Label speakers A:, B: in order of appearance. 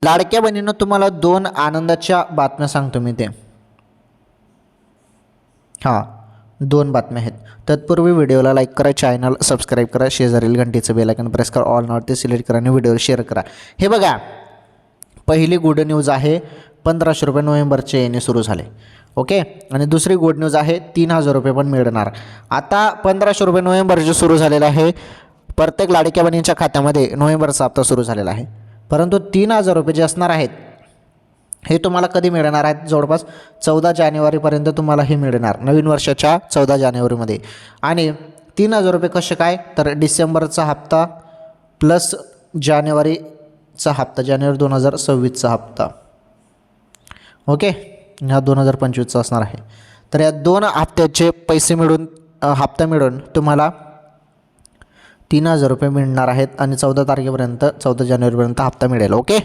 A: लाडक्या बहिणींनो, तुम्हाला 2 आनंदाच्या बातम्या सांगतो मी ते. हां, 2 बातम्या आहेत. तत्पूर्वी व्हिडिओला लाईक करा, चॅनल सबस्क्राईब करा, शेजारील घंटीचं बेल आयकॉन प्रेस करा, ऑल नॉट सिलेक्ट करा आणि व्हिडिओ शेअर करा. हे बघा, पहिली गुड न्यूज आहे, 1500 रुपये नोव्हेंबरचे येणे सुरू झाले. ओके. आणि दुसरी गुड न्यूज आहे, 3000 रुपये पण मिळणार. आता 1500 रुपये नोव्हेंबरचे सुरू झालेलं आहे. प्रत्येक लाडक्या बहिणींच्या खात्यामध्ये नोव्हेंबरचा हप्ता सुरू झालेला आहे. परंतु 3000 रुपये जे असणार आहेत हे तुम्हाला कधी मिळणार आहेत? जवळपास 14 जानेवारीपर्यंत तुम्हाला हे मिळणार, नवीन वर्षाच्या 14 जानेवारीमध्ये. आणि 3000 रुपये कसे काय? तर डिसेंबरचा हप्ता प्लस जानेवारीचा हप्ता, जानेवारी 2026चा हप्ता. ओके. हा 2025चा असणार आहे. तर या 2 हप्त्याचे पैसे मिळून, हप्ता मिळून तुम्हाला 3000 रुपये मिळणार आहेत आणि 14 तारखेपर्यंत, 14 जानेवारीपर्यंत हप्ता मिळेल. ओके.